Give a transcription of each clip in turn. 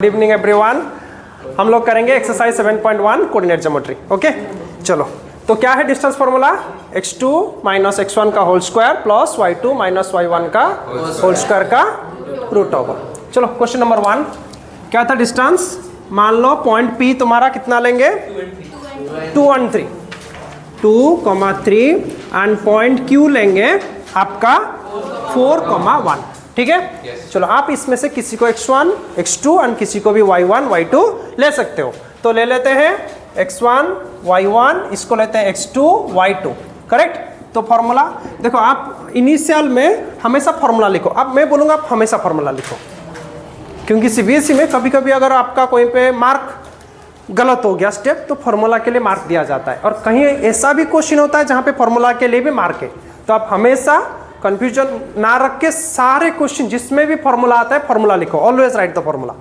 Good evening everyone. हम लोग करेंगे एक्सरसाइज 7.1 कोऑर्डिनेट ज्योमेट्री। ओके चलो, तो क्या है distance formula? x2 minus x1 का whole square plus y2 minus y1 का होल स्क्वायर का रूट ओवर। चलो क्वेश्चन नंबर 1 क्या था डिस्टेंस? मान लो पॉइंट P तुम्हारा कितना लेंगे? 2 and 3 एंड पॉइंट Q लेंगे आपका 4, 1। ठीक है चलो, आप इसमें से किसी को x1 x2 एंड किसी को भी y1 y2 ले सकते हो। तो ले लेते हैं x1 y1, इसको लेते हैं x2 y2। करेक्ट। तो फॉर्मूला देखो, आप इनिशियल में हमेशा फॉर्मूला लिखो। अब मैं बोलूँगा आप हमेशा फॉर्मूला लिखो, क्योंकि सीबीएसई में कभी कभी अगर आपका कोई पे मार्क गलत हो गया स्टेप, तो फॉर्मूला के लिए मार्क दिया जाता है। और कहीं ऐसा भी क्वेश्चन होता है जहाँ पे फॉर्मूला के लिए भी मार्क है। तो आप हमेशा कंफ्यूजन ना रख के सारे क्वेश्चन जिसमें भी फॉर्मूला आता है फॉर्मूला लिखो। Always write the formula.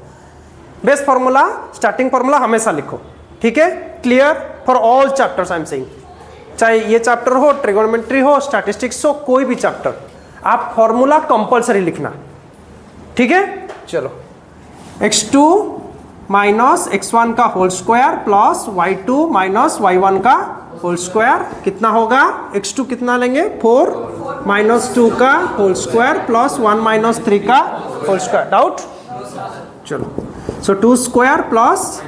Best formula, starting formula हमेशा लिखो। ठीक है, clear for all chapters I am saying. चाहे ये चैप्टर हो, ट्रिगोनोमेट्री हो, स्टैटिस्टिक्स हो, कोई भी चैप्टर, आप फॉर्मूला कंपलसरी लिखना। ठीक है चलो, x2 माइनस x1 का whole square plus y2 minus y1 का होल स्क्वायर कितना होगा? x2 कितना लेंगे? 4 माइनस 2 का होल स्क्वायर प्लस 1 माइनस 3 का होल स्क्वायर। डाउट? चलो, so 2 square plus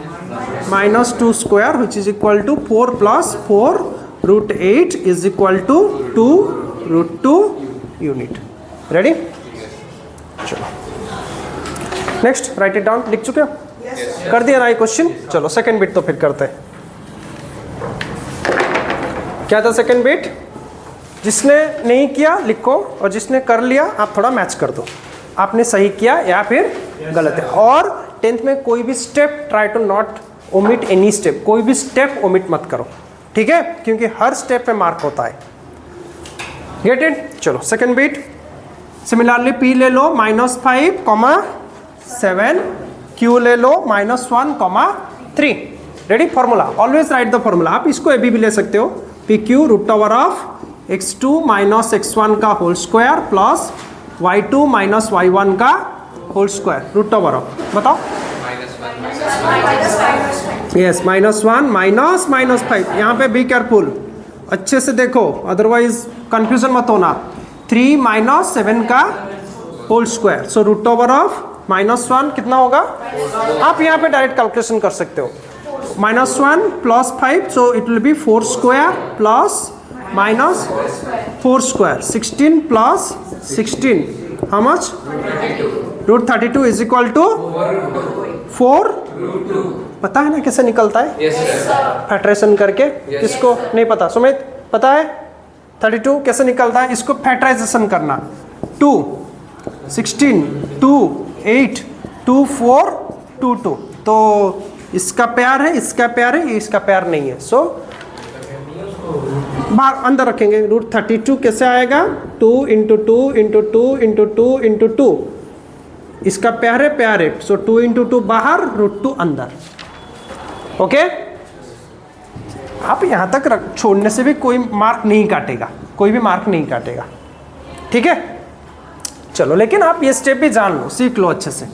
minus 2 square which is equal to 4 plus 4 root 8 is equal to 2 root 2 unit. Ready? चलो next, right it down. लिख चुके हो? कर दिया ना ये क्वेश्चन? चलो सेकेंड बिट तो फिर करते हैं। क्या था सेकेंड बिट? जिसने नहीं किया लिखो, और जिसने कर लिया आप थोड़ा मैच कर दो, आपने सही किया या फिर गलत है। और 10th में कोई भी step, try to not omit any step, कोई भी स्टेप ओमिट मत करो। ठीक है, क्योंकि हर स्टेप पे मार्क होता है। Get it? चलो सेकेंड बिट। सिमिलरली P ले लो -5, 7, Q ले लो -1, 3। Ready? Formula always write the formula. आप इसको अभी भी ले सकते हो। PQ root over of x2 minus x1 का whole square plus y2 minus y1 का whole square root over of, बताओ। Yes, -1 minus -5। यहाँ पे बी केयरफुल, अच्छे से देखो, अदरवाइज कंफ्यूजन मत होना। 3 माइनस 7 का whole square, so root over of -1 कितना होगा? आप यहाँ पे डायरेक्ट कैलकुलेशन कर सकते हो। -1 plus 5, so it will be 4 square plus minus 4 square, 16 plus 16, how much? Root 32 is equal to 4। पता है ना कैसे निकलता है? फैक्टराइजेशन करके। किसको नहीं पता? सुमित पता है 32 कैसे निकलता है? इसको फैक्टराइजेशन करना। 2, 16, 2, 8, 2, 4, 2, 2। तो इसका प्यार है, इसका प्यार है, इसका प्यार नहीं है। सो बाहर अंदर रखेंगे। रूट 32 कैसे आएगा? 2 इंटू 2 इंटू 2 इंटू 2 इंटू 2। इसका प्यार है, प्यार है। सो 2 इंटू 2 बाहर, रूट 2 अंदर। ओके, आप यहाँ तक छोड़ने से भी कोई मार्क नहीं काटेगा, कोई भी मार्क नहीं काटेगा। ठीक है चलो, लेकिन आप ये स्टेप भी जान लो, सीख लो अच्छे से।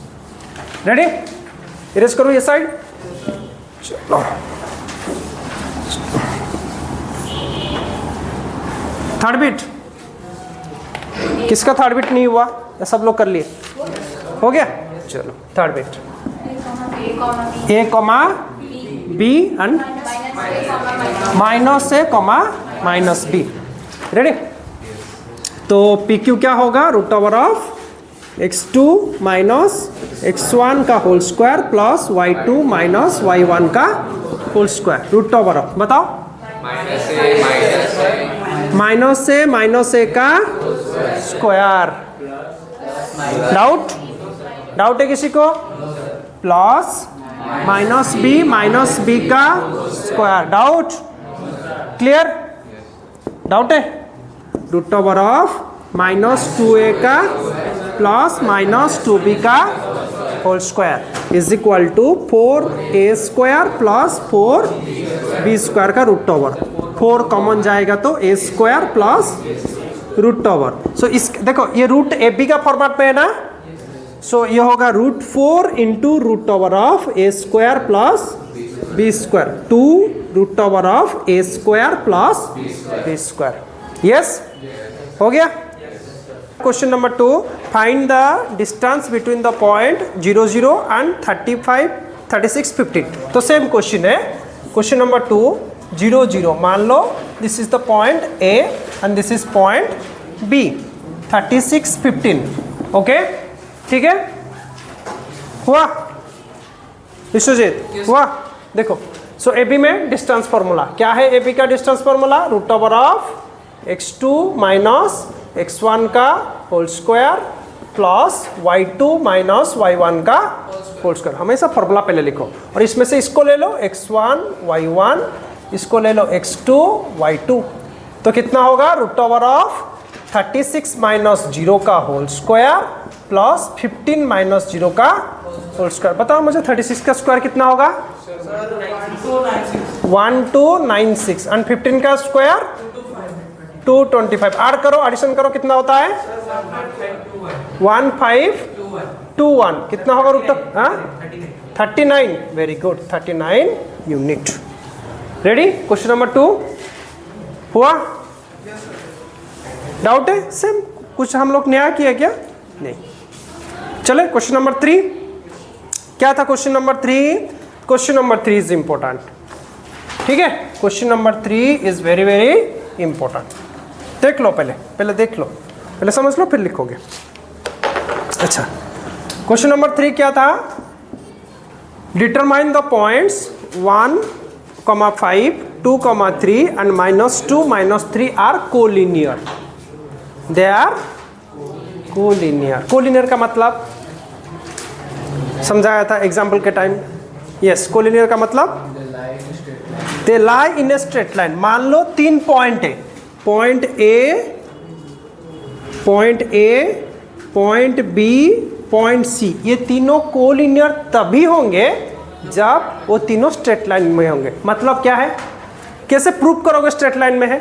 रेडी? इरेज करो ये साइड। चलो थर्ड बिट। किसका थर्ड बिट नहीं हुआ? या सब लोग कर लिए? हो गया? चलो third bit. A, B and -A, -B। Ready? तो PQ क्या होगा? Root over of x2 minus x1 का whole square plus y2 minus y1 का whole square root over of, बताओ। -A का स्क्वायर। डाउट है किसी को? प्लस -B का स्क्वायर। डाउट? क्लियर? डाउट है? रूट ओवर ऑफ -2A का प्लस -2B का whole square is equal to 4A square plus 4B square का रूट ओवर। 4 कॉमन जाएगा तो A square plus root over. So इस देखो, ये रूट AB का फॉर्मेट में है ना, सो ये होगा √4 into root over of A square plus B square, 2 root over of A square plus B square. Yes, हो गया। Question number 2, find the distance between the point 0 0 and 35 36 15। तो सेम क्वेश्चन है। क्वेश्चन नंबर 2, 0 0, मान लो this is the point A and this is point B, 36 15। Okay, ठीक है, हुआ विश्वजीत? हुआ। देखो, सो ए बी में डिस्टेंस फॉर्मूला क्या है? ए बी का distance formula root over of x2 minus x1 का whole square plus y2 minus y1 का होल स्क्वायर। हमेशा फॉर्मूला पहले लिखो, और इसमें से इसको ले लो x1 y1, इसको ले लो x2 y2। तो कितना होगा? रूट ओवर ऑफ 36 माइनस 0 का होल स्क्वायर प्लस 15 माइनस 0 का होल स्क्वायर। बताओ मुझे 36 का स्क्वायर कितना होगा? 1296 एंड 15 का स्क्वायर 225। ऐड करो, एडिशन करो, कितना होता है? 1521। कितना होगा root? 39। Very good, 39 unit. Ready? Question number 2 हुआ? डाउट है? सेम कुछ हम लोग नया किया क्या? नहीं। चले क्वेश्चन नंबर 3। क्या था question number 3? Question number 3 is important. ठीक है, question number 3 is very very important. देख लो, पहले देख लो, पहले समझ लो, फिर लिखोगे। अच्छा, क्वेश्चन नंबर 3 क्या था? Determine the points 1, 5, 2, 3 and -2, -3 are collinear. They are collinear. Collinear का मतलब समझाया था एग्जाम्पल के टाइम। यस, कोलिनियर का मतलब दे लाई इन ए स्ट्रेट लाइन। मान लो 3 पॉइंट है, point A, point B, point C. ये तीनों कोलिनियर तभी होंगे जब वो तीनों स्ट्रेट लाइन में होंगे। मतलब क्या है? कैसे प्रूव करोगे स्ट्रेट लाइन में है?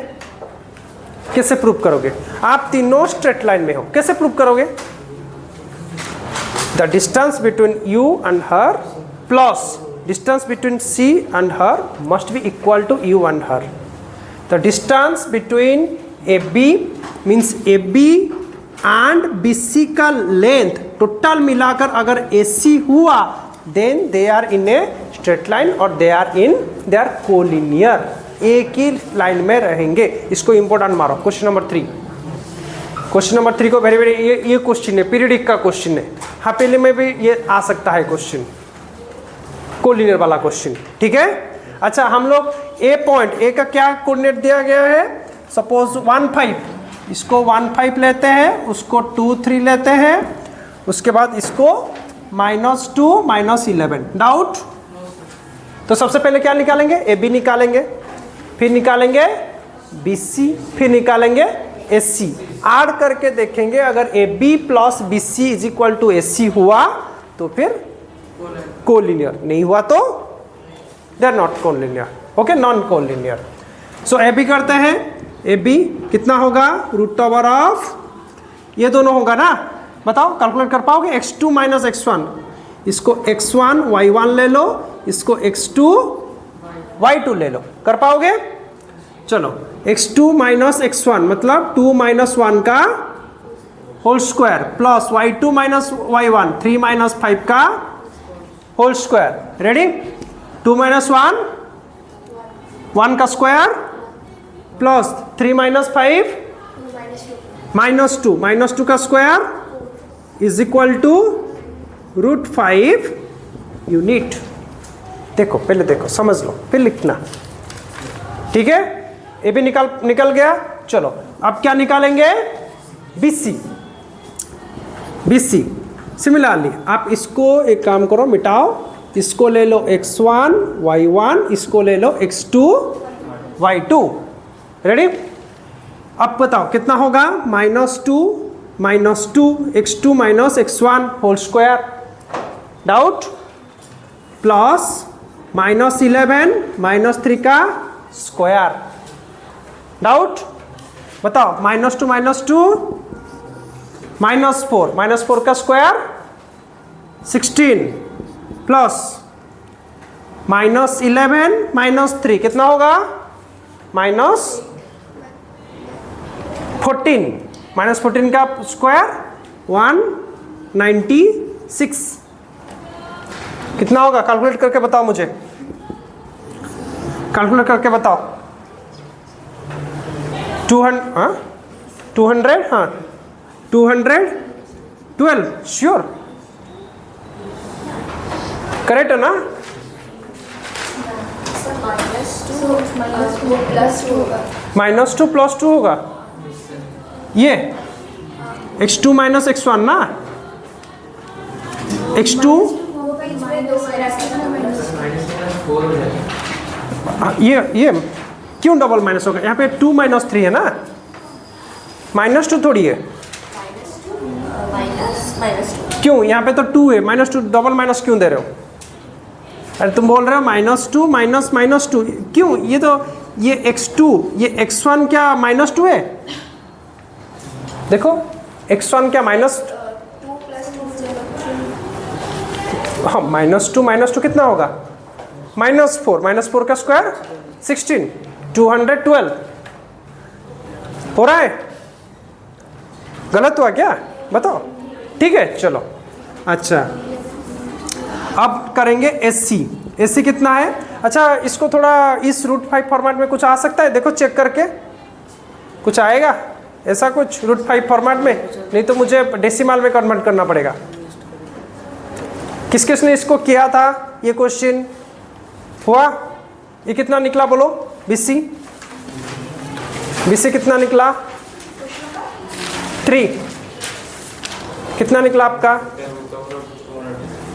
कैसे प्रूव करोगे? आप तीनों स्ट्रेट लाइन में हो, कैसे प्रूव करोगे? The distance between you and her plus distance between C and her must be equal to you and her. The distance between AB means AB and BC का length total मिलाकर अगर AC हुआ then they are in a straight line और they are collinear, एक ही line में रहेंगे। इसको important मारो। क्वेश्चन नंबर 3, क्वेश्चन नंबर 3 को वेरी वेरी, ये क्वेश्चन है, पीरियडिक का क्वेश्चन है। हाँ, पहले में भी ये आ सकता है क्वेश्चन, कोलिनियर वाला क्वेश्चन। ठीक है, अच्छा, हम लोग ए पॉइंट ए का क्या कोऑर्डिनेट दिया गया है? सपोज 1 5, इसको 1 5 लेते हैं, उसको 2 3 लेते हैं, उसके बाद इसको -2 -11। डाउट? तो सबसे पहले क्या निकालेंगे? ए बी निकालेंगे, फिर निकालेंगे बी सी, फिर निकालेंगे ए सी। ऐड करके देखेंगे अगर A B plus B C is equal to A C हुआ तो फिर कोलिनियर, नहीं हुआ तो they are not collinear. Okay, non collinear. So A B करते हैं। ए बी कितना होगा? रूट ओवर ऑफ, ये दोनों होगा ना, बताओ कैलकुलेट कर पाओगे? x2 माइनस x1, इसको x1 y1 ले लो, इसको x2 y2 ले लो, कर पाओगे? चलो, x2 माइनस x1 मतलब 2 - 1 का whole square plus y2 minus y1 3 - 5 का होल स्क्वायर। रेडी? 2 - 1 1 का स्क्वायर प्लस 3 - 5 -2 का square is equal to √5 unit. देखो, पहले देखो, समझ लो, फिर लिखना। ठीक है, ये भी निकल गया। चलो, अब क्या निकालेंगे? BC। सिमिलरली आप इसको एक काम करो, मिटाओ, इसको ले लो x1 y1, इसको ले लो x2 y2। रेडी? अब बताओ कितना होगा? -2 x2 minus x1 whole square. Doubt? Plus -11 -3 का स्क्वायर। डाउट? बताओ, -2 -2 -4 का स्क्वायर 16 प्लस -11 -3 कितना होगा? -14 -14 का स्क्वायर 196 कितना होगा? कैलकुलेट करके बताओ मुझे, कैलकुलेट करके बताओ। 200 हाँ 212 श्योर करेक्ट है ना? -2 + 2 होगा ये x2 - x1 ना, x2 ये क्यों डबल माइनस होगा? यहाँ पे 2 - 3 है ना, -2 थोड़ी है। क्यों? यहाँ पे तो 2 है, -2 डबल माइनस क्यों दे रहे हो? अरे तुम बोल रहे हो -2 -2 क्यों? ये तो ये x2 ये x1 क्या -2 है? देखो x1 क्या हाँ -2 कितना होगा? -4 का स्क्वायर 16 212 हो रहा है? गलत हुआ क्या? बताओ। ठीक है चलो अच्छा अब करेंगे SC कितना है? अच्छा इसको थोड़ा इस √5 फॉर्मेट में कुछ आ सकता है? देखो चेक करके कुछ आएगा ऐसा कुछ √5 फॉर्मेट में? नहीं तो मुझे डेसिमल में कन्वर्ट करना पड़ेगा। किस किसने इसको किया था? ये क्वेश्चन हुआ? ये कितना निकला बोलो? BC कितना निकला? 3 कितना निकला आपका?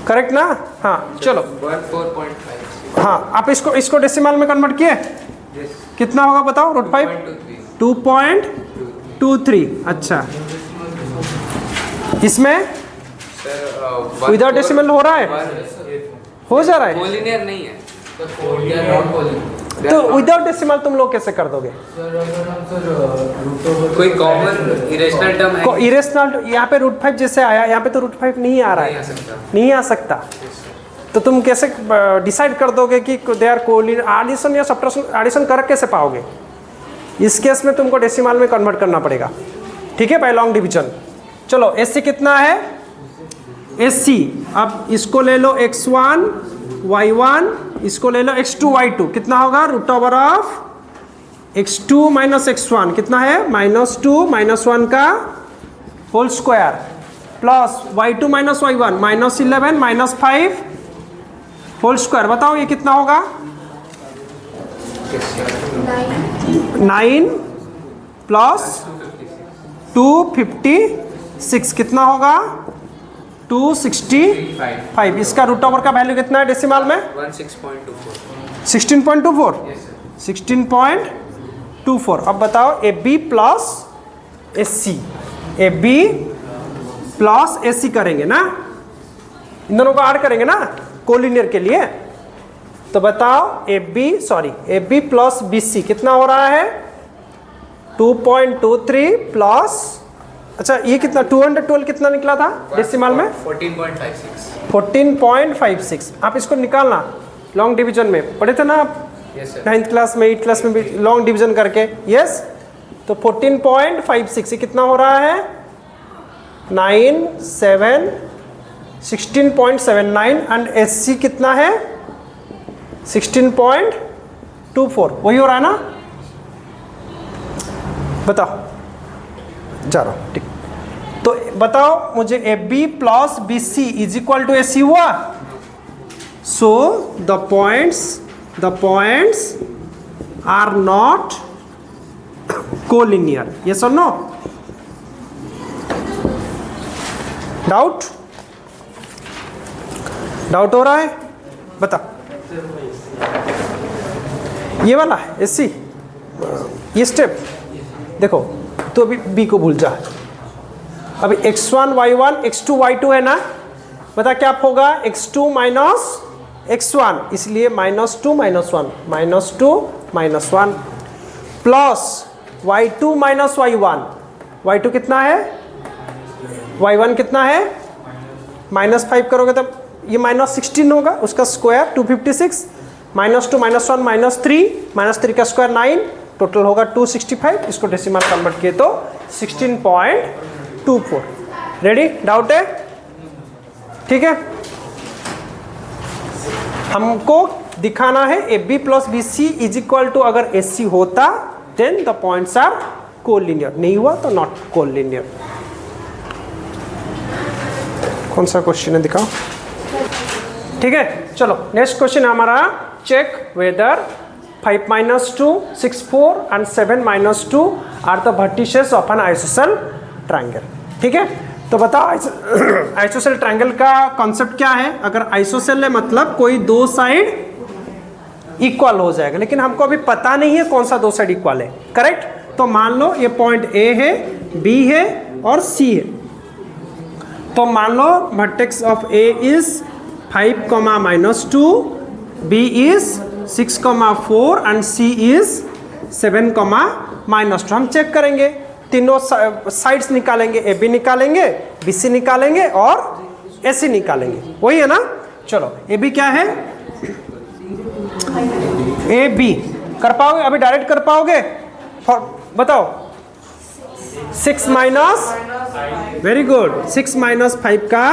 करेक्ट ना? हाँ चलो 4.5 हाँ आप इसको डेसिमल में कन्वर्ट किए? कितना होगा बताओ? √5 2.23 अच्छा इसमें विदाउट डेसिमल हो रहा है? हो जा रहा है? कोलिनियर नहीं है तो विदाउट डेसिमल तुम लोग कैसे कर दोगे? कोई कॉमन इरेशनल टर्म है? इरेशनल यहाँ पे √5 जैसे आया, यहाँ पे तो √5 नहीं आ रहा है, नहीं आ सकता। तो तुम कैसे डिसाइड कर दोगे कि दे आर कोलिनियर? एडिशन या सब्ट्रैक्शन एडिशन कर कैसे पाओगे? इस केस में तुमको डेसिमल में कन्वर्ट करना पड़ेगा, ठीक है, बाय लॉन्ग डिवीजन। चलो SC कितना है? SC अब इसको ले लो x1 y1, इसको ले लो x2 y2, कितना होगा? √of x2 - x1 कितना है? -2 -1 का whole square plus y2 - y1 -11 -5 whole square. बताओ ये कितना होगा? 9 प्लस 256 कितना होगा? 265। इसका √ओवर का वैल्यू कितना है डेसिमल में? 16.24 16.24। अब बताओ AB plus SC, AB plus SC करेंगे ना, इन दोनों को ऐड करेंगे ना कोलिनियर के लिए। तो बताओ AB प्लस BC कितना हो रहा है? 2.23 प्लस अच्छा ये कितना 212 कितना निकला था डेसिमल में? 14.56। आप इसको निकालना लॉन्ग डिवीजन में, पढ़े थे ना आप? Yes sir. 9th क्लास में 8th क्लास में भी लॉन्ग डिवीजन करके। यस तो 14.56 ये कितना हो रहा है? 16.79 एंड SC कितना है? 16.24 वही हो रहा है ना? बताओ जा रहा हूँ ठीक। तो बताओ मुझे AB plus BC is equal to SC हुआ। So the points are not collinear. Yes और नो? डाउट हो रहा है? बता। ये वाला SC ये स्टेप देखो, तो अभी B को भूल जा। अभी x1 y1 x2 y2 है ना, बता क्या होगा? x2 माइनस x1, इसलिए -2 - 1 प्लस y2 - y1। y2 कितना है? y1 कितना है? -5 करोगे तो ये -16 होगा, उसका स्क्वायर 256, -2 -1 -3, -3 का स्क्वायर 9, टोटल होगा 265। इसको डेसिमल कन्वर्ट किए तो 16.24। रेडी? डाउट है? ठीक है, हमको दिखाना है AB plus BC is equal to, अगर AC होता then the points are collinear, नहीं हुआ तो नॉट कोलिनियर। कौन सा क्वेश्चन है दिखाओ। ठीक है, चलो नेक्स्ट क्वेश्चन हमारा, check whether 5 - 2, 6, 4 and 7 - 2 are the vertices of an isosceles triangle. ठीक है, तो बताओ आइसोसेल ट्रायंगल का कॉन्सेप्ट क्या है। अगर आइसोसेल है मतलब कोई दो साइड इक्वल हो जाएगा, लेकिन हमको अभी पता नहीं है कौन सा दो साइड इक्वल है। करेक्ट? तो मान लो ये पॉइंट A है, B है और C है। तो मान लो vertex of A is 5, -2, B is 6, 4 and C is 7, -2। हम चेक करेंगे, तीनों साइड्स निकालेंगे, AB निकालेंगे, BC निकालेंगे और AC निकालेंगे, वही है ना। चलो AB क्या है, AB कर पाओगे अभी, डायरेक्ट कर पाओगे? बताओ। 6 - वेरी गुड, 6 - 5 का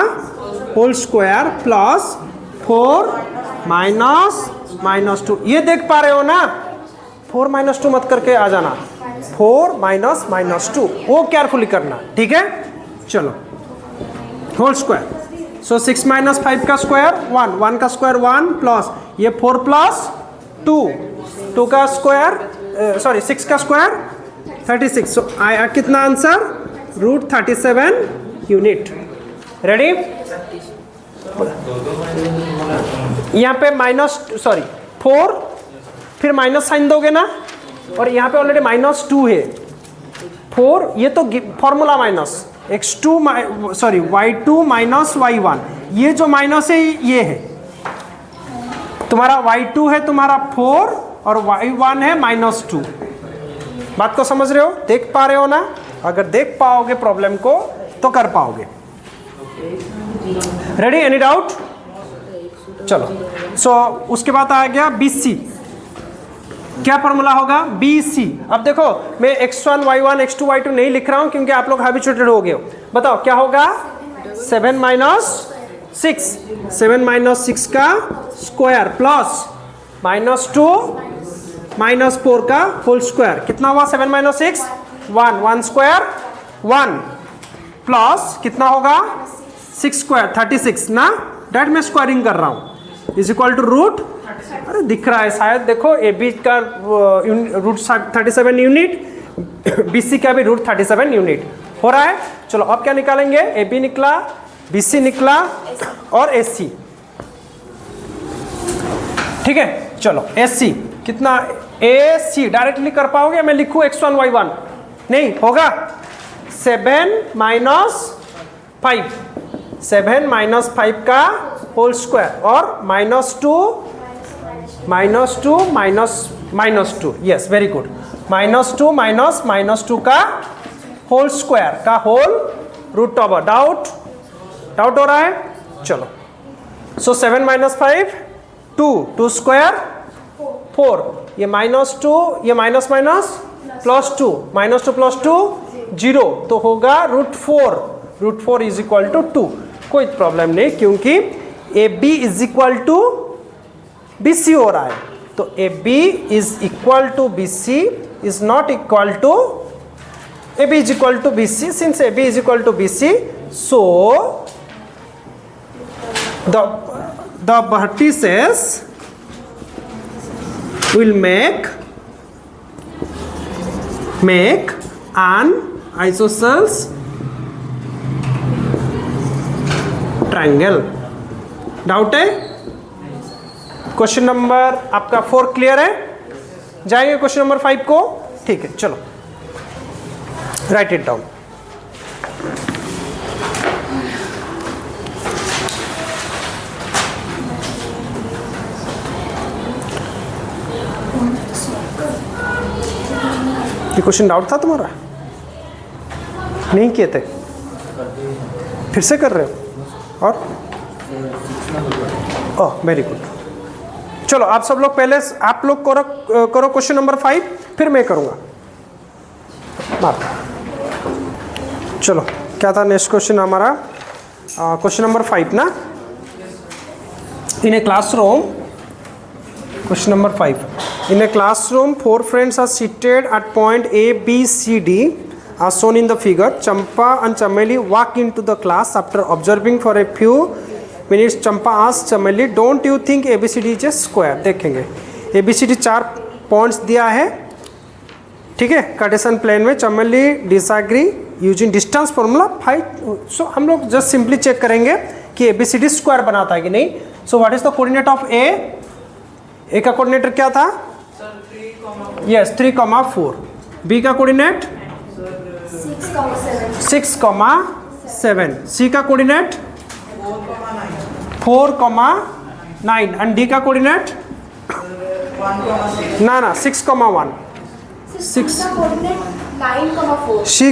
होल स्क्वायर प्लस 4 -2। ये देख पा रहे हो ना, 4 - 2 मत करके आ जाना, 4 -2, वो केयरफुली करना। ठीक है, चलो होल स्क्वायर। सो 6 - 5 का स्क्वायर 1, 1 का स्क्वायर 1 प्लस ये 4 + 2, 2 का स्क्वायर सॉरी 6 का स्क्वायर 36। सो आया कितना आंसर, √37 यूनिट। रेडी? यहाँ पे -4 फिर माइनस साइन दोगे ना, और यहाँ पे ऑलरेडी -2 है, 4 ये तो फॉर्मूला माइनस y2 - y1, ये जो माइनस है ये है तुम्हारा, y2 है तुम्हारा 4 और y1 है -2। बात को समझ रहे हो, देख पा रहे हो ना? अगर देख पाओगे प्रॉब्लम को तो कर पाओगे। रेडी? Any doubt? चलो, सो उसके बाद आ गया BC। क्या फॉर्मूला होगा, BC। अब देखो मैं x1 y1 x2 y2 नहीं लिख रहा हूं क्योंकि आप लोग हैबिचुएटेड हो गए हो। बताओ क्या होगा, 7 - 6 का स्क्वायर प्लस -2 -4 का होल स्क्वायर, कितना हुआ 7 - 6 1, 1 स्क्वायर 1 प्लस कितना होगा 6 स्क्वायर 36 ना, डेट में स्क्वायरिंग कर रहा हूं, इज इक्वल टू रूट, अरे दिख रहा है शायद, देखो AB का √37 यूनिट, BC का भी √37 यूनिट हो रहा है। चलो अब क्या निकालेंगे, AB निकला, BC निकला और AC। ठीक है, चलो AC कितना, AC डायरेक्टली कर पाओगे, मैं लिखूं x1 y1 नहीं होगा, 7 - 5 का होल स्क्वायर और -2 यस वेरी गुड, -2 -2 का होल स्क्वायर का होल रूट ओवर। डाउट हो रहा है? चलो, सो 7 - 5 2 स्क्वायर 4, ये -2 ये माइनस +2, -2 + 2 0, तो होगा √4 इज इक्वल टू 2। कोई प्रॉब्लम नहीं क्योंकि AB is equal to BC हो रहा है, तो AB is equal to BC is not equal to AB is equal to BC, since AB is equal to BC, so the vertices will make an isosceles triangle। Doubt है? Question number आपका 4 clear है? जाएंगे question number 5 को। ठीक है, चलो right it down. ये question doubt था तुम्हारा? नहीं किए थे? फिर से कर रहे हो? और ओह वेरी गुड। चलो आप सब लोग पहले आप लोग करो क्वेश्चन नंबर 5, फिर मैं करूँगा। चलो क्या था नेक्स्ट क्वेश्चन हमारा? क्वेश्चन नंबर 5 ना। In a classroom, question number 5, in a classroom 4 friends are seated at point A, B, C, D as shown in the figure. Champa and Chameli walk into the class. After observing for a few minutes, Champa asks Chameli, "Don't you think ABCD is a square?" देखेंगे ABCD 4 points दिया है, ठीक है, Cartesian plane में। चमेली disagree using distance formula 5। सो हम लोग just simply check करेंगे कि ABCD स्क्वायर बनाता है कि नहीं। So what is the coordinate of A? A का कोऑर्डिनेटर क्या था? यस 3,4। बी का कोऑर्डिनेट 6,7। सी का कोऑर्डिनेट 4,9 एंड डी का कोऑर्डिनेट ना 6,1। सी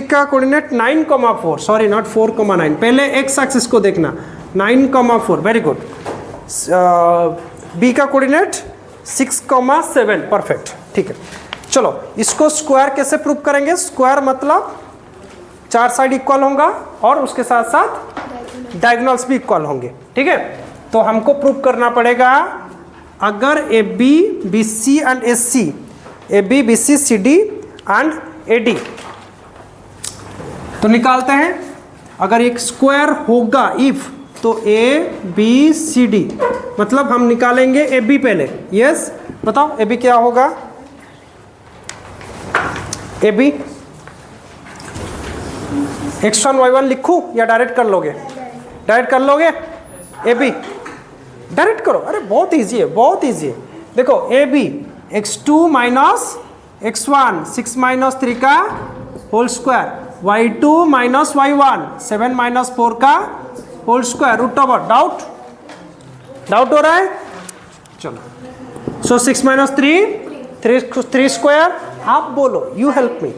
का कोऑर्डिनेट 9,4, सॉरी नॉट 4,9। पहले एक्स एक्सिस को देखना, 9,4, वेरी गुड। बी का कोऑर्डिनेट 6,7, परफेक्ट, ठीक है। चलो इसको स्क्वायर कैसे प्रूव करेंगे? स्क्वायर मतलब 4 साइड इक्वल होगा और उसके साथ साथ डायगोनल्स भी इक्वल होंगे, ठीक है। तो हमको प्रूव करना पड़ेगा अगर AB, BC and AC, AB, BC, CD and AD, तो निकालते हैं। अगर एक स्क्वायर होगा इफ, तो ABCD मतलब हम निकालेंगे AB पहले। यस बताओ AB क्या होगा? AB x1 y1 लिखूं या डायरेक्ट कर लोगे? डायरेक्ट कर लोगे? AB डायरेक्ट करो, अरे बहुत इजी है, बहुत इजी है। देखो AB x2 minus x1, 6 minus 3 का whole square, y2 minus y1, 7 minus 4 का whole square, root over. Doubt हो रहा है? चलो सो 6 माइनस 3 स्क्वायर, आप बोलो, you help me.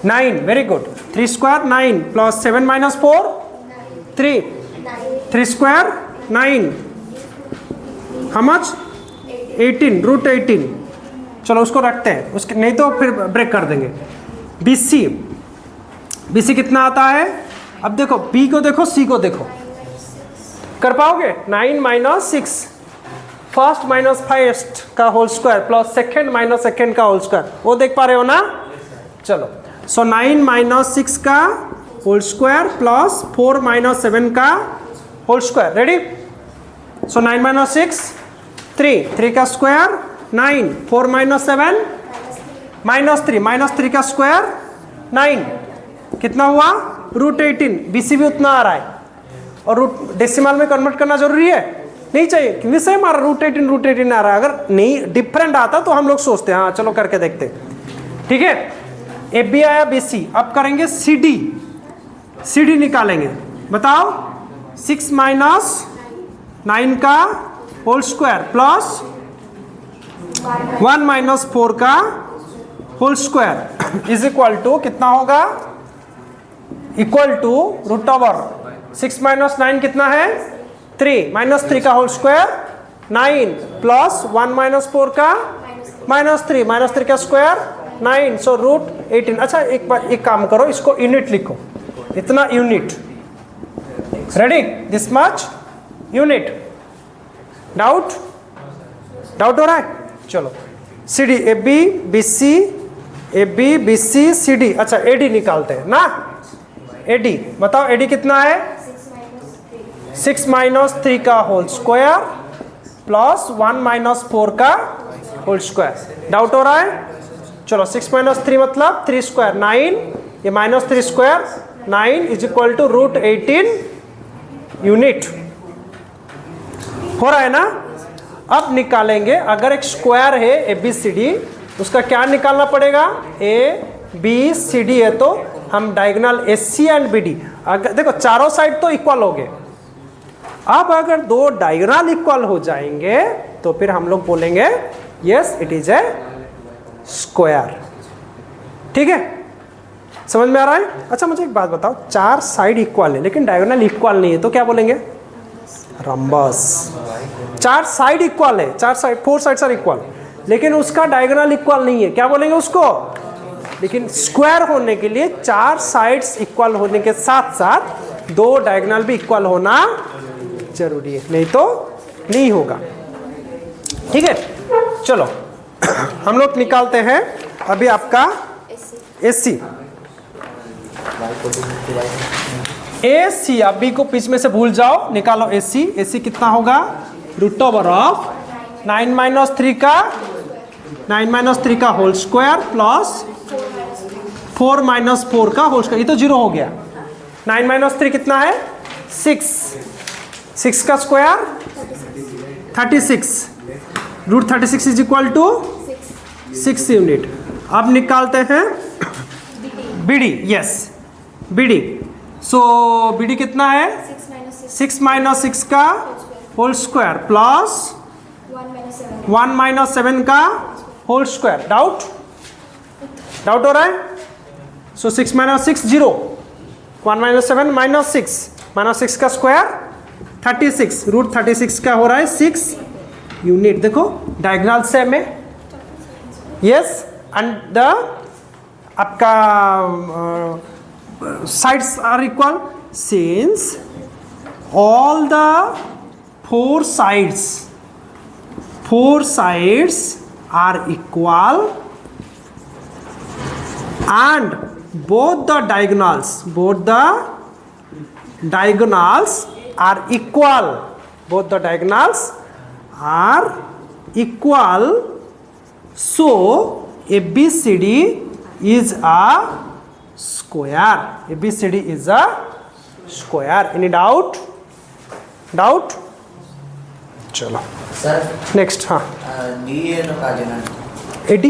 9, very good. 3 square 9 plus 7 minus 4 3 square 9, how much? 18, root 18। चलो उसको रखते हैं, उसके नहीं तो फिर ब्रेक कर देंगे। BC कितना आता है? अब देखो B को देखो, C को देखो, कर पाओगे? 9 माइनस 6, फर्स्ट माइनस फर्स्ट का whole square plus second minus second का होल स्क्वायर, वो देख पा रहे हो ना? चलो सो 9 माइनस 6 का होल स्क्वायर प्लस 4 माइनस 7 का होल स्क्वायर, रेडी? सो 9 माइनस 6 3 का स्क्वायर 9, 4 माइनस 7 माइनस 3 का स्क्वायर 9, कितना हुआ? रूट 18। BC भी उतना आ रहा है, और रूट डेसिमल में कन्वर्ट करना जरूरी है? नहीं चाहिए, क्योंकि सेम आ रहा, रूट 18 आ रहा है। अगर नहीं डिफरेंट आता तो हम लोग सोचते हैं हाँ चलो करके देखते, ठीक है। AB आया, BC, अब करेंगे CD निकालेंगे। बताओ 6 माइनस 9 का होल स्क्वायर प्लस 1 माइनस 4 का whole square is equal to कितना होगा? Equal to root over 6 minus 9 कितना है? 3 माइनस 3 का होल स्क्वायर 9 प्लस 1 माइनस 4 का माइनस 3 का स्क्वायर 9, सो रूट 18। अच्छा एक बार एक काम करो, इसको यूनिट लिखो, इतना unit, ready? This much unit. Doubt हो रहा है? चलो CD, AB, BC, CD। अच्छा AD निकालते हैं ना। AD बताओ, AD कितना है? 6 माइनस 3 का होल स्क्वायर प्लस 1 माइनस 4 का होल स्क्वायर। डाउट हो रहा है? चलो 6 माइनस 3 मतलब 3 स्क्वायर 9, ये minus 3 square 9 is equal to root 18 unit. हो रहा है ना? अब निकालेंगे, अगर एक स्क्वायर है ABCD, उसका क्या निकालना पड़ेगा? ABCD है तो हम डायगोनल AC एंड BD, अगर देखो चारों साइड तो इक्वल हो गए। अब अगर दो डायगोनल इक्वल हो जाएंगे तो फिर हम लोग बोलेंगे yes it is a square, ठीक है। समझ में आ रहा है? अच्छा मुझे एक बात बताओ, 4 साइड इक्वल है लेकिन डायगोनल इक्वल नहीं है तो क्या बोलेंगे? रंबस। 4 साइड इक्वल है, 4 साइड्स आर इक्वल लेकिन उसका डायगोनल इक्वल नहीं है, क्या बोलेंगे उसको? लेकिन स्क्वायर होने के लिए 4 साइड्स इक्वल होने के साथ साथ 2 डायगोनल भी इक्वल होना जरूरी है, नहीं तो नहीं होगा। ठीक है, चलो हम लोग निकालते हैं अभी आपका AC। AC अभी को बीच में से भूल जाओ, निकालो AC। AC कितना होगा? रूट ओवर ऑफ 9 - 3 का होल स्क्वायर प्लस 4 - 4 का होल स्क्वायर, ये तो 0 हो गया। 9 - 3 कितना है? 6 का square 36, root 36 is equal to 6 unit. अब निकालते हैं BD। Yes, BD। सो BD कितना है? 6 - 6 का होल स्क्वायर प्लस 1 - 7 का होल स्क्वायर। डाउट हो रहा है? सो 6 - 6 0, 1 - 7 -6 का स्क्वायर 36, रूट 36 का हो रहा है 6 यूनिट। देखो डायगोनल सेम है। यस, एंड द आपका sides are equal since all the 4 sides are equal and both the diagonals are equal. Both the diagonals are equal. So ABCD is a square. ABCD is a square. Any doubt? चलो sir next. हाँ D ಏನು ಕಾಜಿನ AD